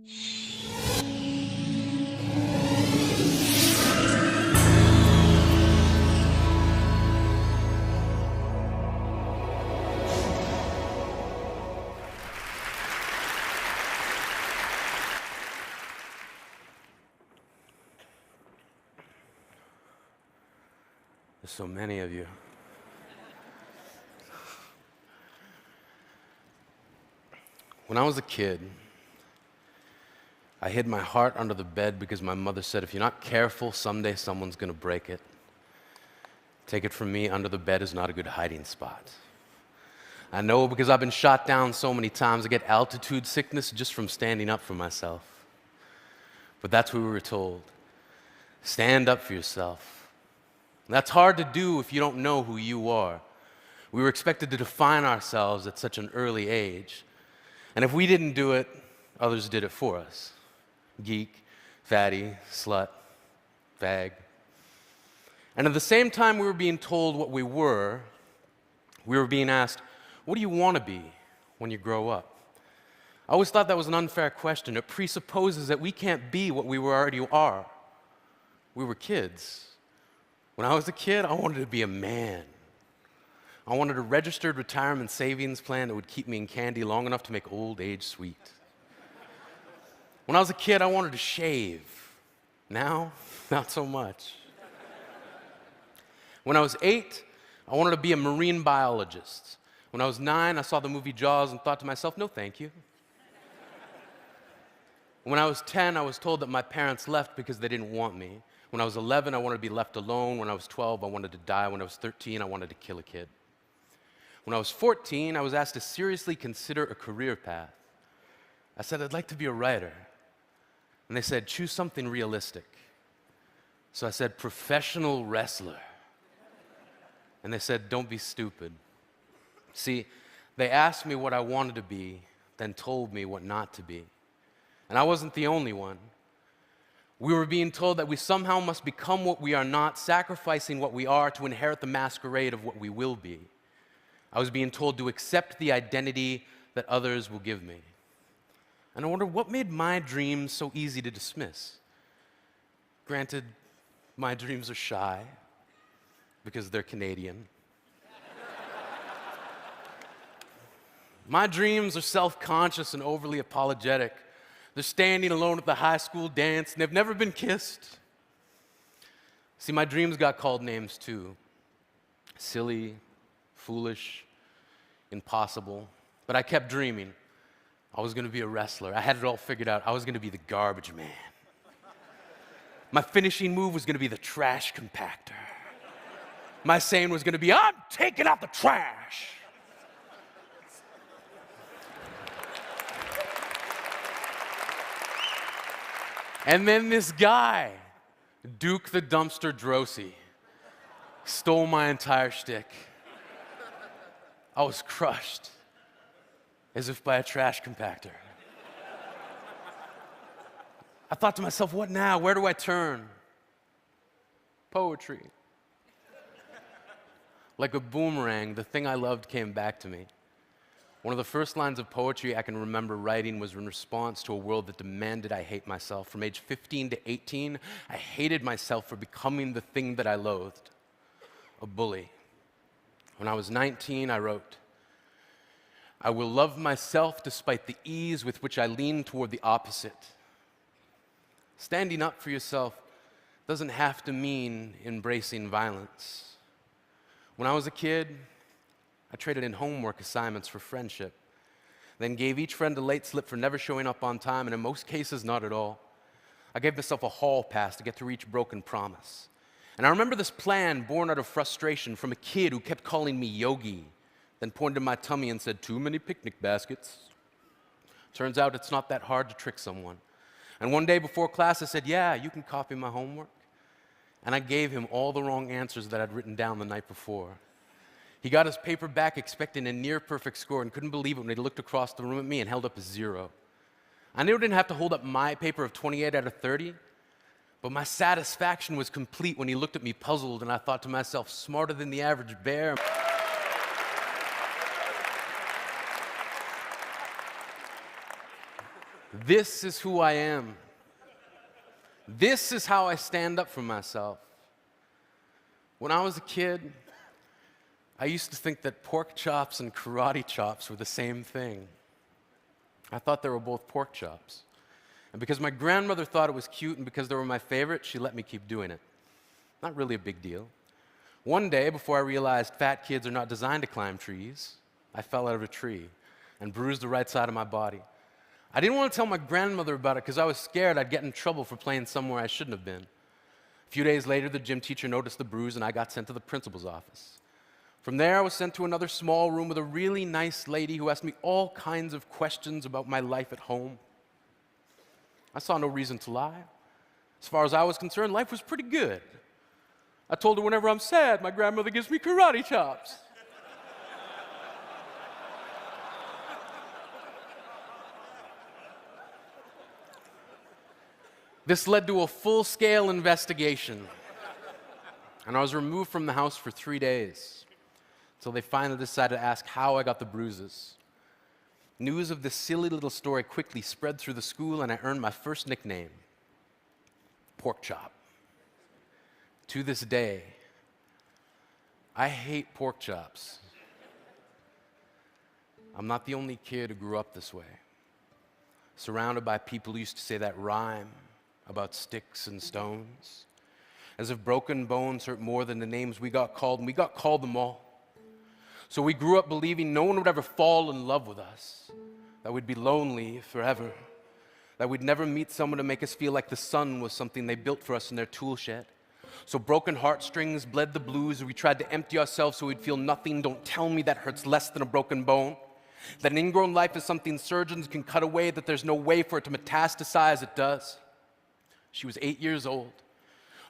There's so many of you. When I was a kid, I hid my heart under the bed because my mother said, if you're not careful, someday someone's gonna break it. Take it from me, under the bed is not a good hiding spot. I know because I've been shot down so many times, I get altitude sickness just from standing up for myself. But that's what we were told. Stand up for yourself. That's hard to do if you don't know who you are. We were expected to define ourselves at such an early age. And if we didn't do it, others did it for us. Geek, fatty, slut, fag. And at the same time we were being told what we were being asked, what do you want to be when you grow up? I always thought that was an unfair question. It presupposes that we can't be what we already are. We were kids. When I was a kid, I wanted to be a man. I wanted a registered retirement savings plan that would keep me in candy long enough to make old age sweet. When I was a kid, I wanted to shave. Now, not so much. When I was 8, I wanted to be a marine biologist. When I was 9, I saw the movie Jaws and thought to myself, no thank you. When I was 10, I was told that my parents left because they didn't want me. When I was 11, I wanted to be left alone. When I was 12, I wanted to die. When I was 13, I wanted to kill a kid. When I was 14, I was asked to seriously consider a career path. I said, I'd like to be a writer. And they said, choose something realistic. So I said, professional wrestler. And they said, don't be stupid. See, they asked me what I wanted to be, then told me what not to be. And I wasn't the only one. We were being told that we somehow must become what we are not, sacrificing what we are to inherit the masquerade of what we will be. I was being told to accept the identity that others will give me. And I wonder what made my dreams so easy to dismiss. Granted, my dreams are shy because they're Canadian. My dreams are self-conscious and overly apologetic. They're standing alone at the high school dance, and they've never been kissed. See, my dreams got called names too. Silly, foolish, impossible. But I kept dreaming. I was going to be a wrestler. I had it all figured out. I was going to be the garbage man. My finishing move was going to be the trash compactor. My saying was going to be, I'm taking out the trash. And then this guy, Duke the Dumpster Drosy, stole my entire shtick. I was crushed, as if by a trash compactor. I thought to myself, what now? Where do I turn? Poetry. Like a boomerang, the thing I loved came back to me. One of the first lines of poetry I can remember writing was in response to a world that demanded I hate myself. From age 15 to 18, I hated myself for becoming the thing that I loathed, a bully. When I was 19, I wrote, I will love myself despite the ease with which I lean toward the opposite. Standing up for yourself doesn't have to mean embracing violence. When I was a kid, I traded in homework assignments for friendship, then gave each friend a late slip for never showing up on time, and in most cases, not at all. I gave myself a hall pass to get through each broken promise. And I remember this plan born out of frustration from a kid who kept calling me Yogi, then pointed to my tummy and said, too many picnic baskets. Turns out it's not that hard to trick someone. And one day before class, I said, yeah, you can copy my homework. And I gave him all the wrong answers that I'd written down the night before. He got his paper back expecting a near-perfect score and couldn't believe it when he looked across the room at me and held up a 0. I knew I didn't have to hold up my paper of 28 out of 30, but my satisfaction was complete when he looked at me puzzled, and I thought to myself, smarter than the average bear. This is who I am. This is how I stand up for myself. When I was a kid, I used to think that pork chops and karate chops were the same thing. I thought they were both pork chops. And because my grandmother thought it was cute and because they were my favorite, she let me keep doing it. Not really a big deal. One day, before I realized fat kids are not designed to climb trees, I fell out of a tree and bruised the right side of my body. I didn't want to tell my grandmother about it because I was scared I'd get in trouble for playing somewhere I shouldn't have been. A few days later, the gym teacher noticed the bruise and I got sent to the principal's office. From there, I was sent to another small room with a really nice lady who asked me all kinds of questions about my life at home. I saw no reason to lie. As far as I was concerned, life was pretty good. I told her whenever I'm sad, my grandmother gives me karate chops. This led to a full-scale investigation, and I was removed from the house for 3 days until they finally decided to ask how I got the bruises. News of this silly little story quickly spread through the school, and I earned my first nickname, Pork Chop. To this day, I hate pork chops. I'm not the only kid who grew up this way, surrounded by people who used to say that rhyme about sticks and stones, as if broken bones hurt more than the names we got called, and we got called them all. So we grew up believing no one would ever fall in love with us, that we'd be lonely forever, that we'd never meet someone to make us feel like the sun was something they built for us in their tool shed. So broken heartstrings bled the blues, we tried to empty ourselves so we'd feel nothing. Don't tell me that hurts less than a broken bone. That an ingrown life is something surgeons can cut away, that there's no way for it to metastasize, it does. She was 8 years old,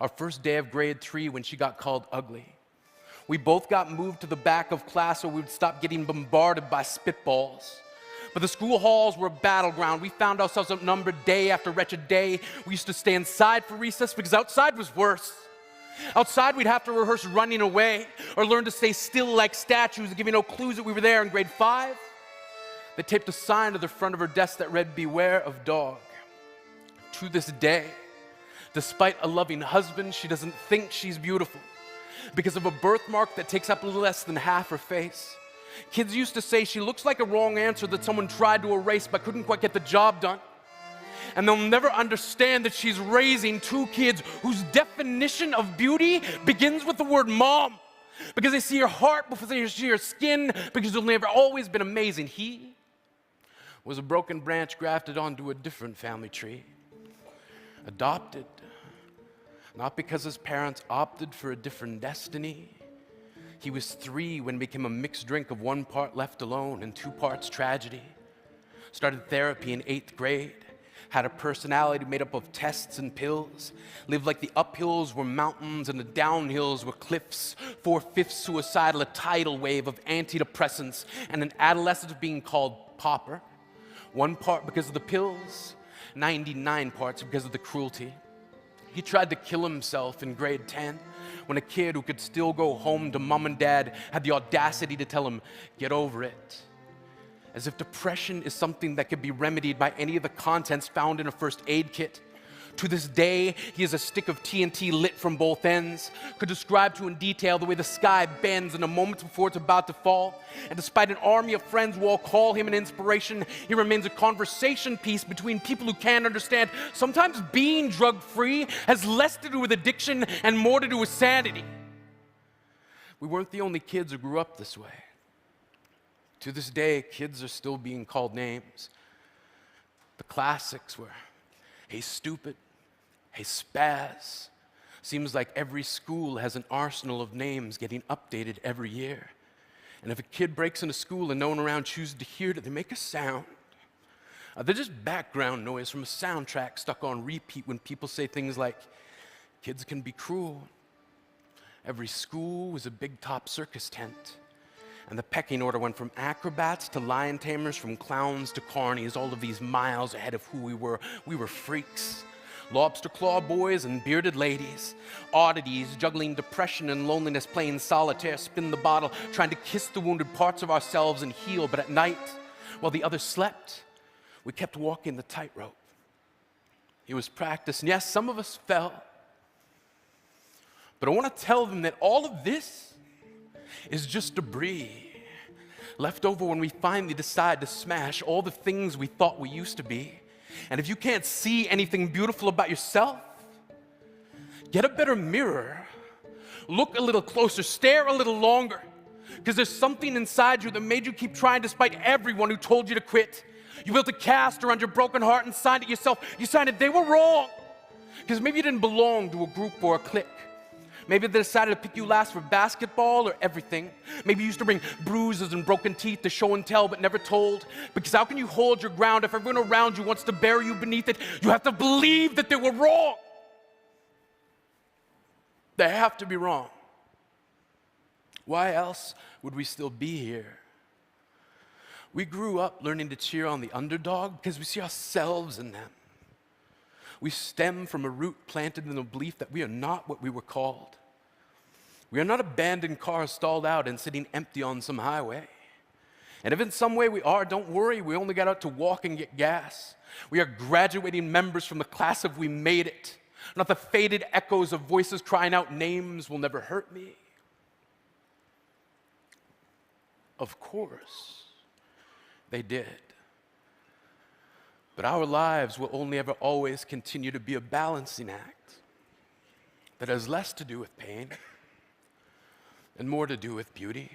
our first day of grade 3 when she got called ugly. We both got moved to the back of class so we would stop getting bombarded by spitballs. But the school halls were a battleground. We found ourselves outnumbered day after wretched day. We used to stay inside for recess because outside was worse. Outside, we'd have to rehearse running away or learn to stay still like statues, giving no clues that we were there. In grade 5, they taped a sign to the front of her desk that read, "Beware of dog." To this day, despite a loving husband, she doesn't think she's beautiful because of a birthmark that takes up a little less than half her face. Kids used to say she looks like a wrong answer that someone tried to erase but couldn't quite get the job done. And they'll never understand that she's raising 2 kids whose definition of beauty begins with the word mom. Because they see her heart before they see her skin, because she'll never always been amazing. He was a broken branch grafted onto a different family tree. Adopted, not because his parents opted for a different destiny. He was 3 when it became a mixed drink of 1 part left alone and 2 parts tragedy. Started therapy in 8th grade. Had a personality made up of tests and pills. Lived like the uphills were mountains and the downhills were cliffs. 4/5 suicidal, a tidal wave of antidepressants, and an adolescent being called pauper. 1 part because of the pills, 99 parts because of the cruelty. He tried to kill himself in grade 10 when a kid who could still go home to mom and dad had the audacity to tell him, "Get over it." As if depression is something that could be remedied by any of the contents found in a first aid kit. To this day, he is a stick of TNT lit from both ends, could describe to in detail the way the sky bends in the moments before it's about to fall. And despite an army of friends who all call him an inspiration, he remains a conversation piece between people who can't understand. Sometimes being drug-free has less to do with addiction and more to do with sanity. We weren't the only kids who grew up this way. To this day, kids are still being called names. The classics were, "Hey stupid," "Hey spaz." Seems like every school has an arsenal of names getting updated every year. And if a kid breaks into school and no one around chooses to hear it, they make a sound. They're just background noise from a soundtrack stuck on repeat when people say things like, "Kids can be cruel." Every school was a big top circus tent. And the pecking order went from acrobats to lion tamers, from clowns to carnies, all of these miles ahead of who we were. We were freaks. Lobster claw boys and bearded ladies. Oddities, juggling depression and loneliness, playing solitaire, spin the bottle, trying to kiss the wounded parts of ourselves and heal. But at night, while the others slept, We kept walking the tightrope. It was practice, and yes, some of us fell. But I want to tell them that all of this is just debris left over when we finally decide to smash all the things we thought we used to be. And if you can't see anything beautiful about yourself, get a better mirror, look a little closer, stare a little longer, because there's something inside you that made you keep trying despite everyone who told you to quit. You built a cast around your broken heart and signed it yourself. You signed it, they were wrong, because maybe you didn't belong to a group or a clique. Maybe they decided to pick you last for basketball or everything. Maybe you used to bring bruises and broken teeth to show and tell but never told. Because how can you hold your ground if everyone around you wants to bury you beneath it? You have to believe that they were wrong. They have to be wrong. Why else would we still be here? We grew up learning to cheer on the underdog because we see ourselves in them. We stem from a root planted in the belief that we are not what we were called. We are not abandoned cars stalled out and sitting empty on some highway. And if in some way we are, don't worry, we only got out to walk and get gas. We are graduating members from the class of We Made It, not the faded echoes of voices crying out, names will never hurt me. Of course, they did. But our lives will only ever always continue to be a balancing act that has less to do with pain and more to do with beauty.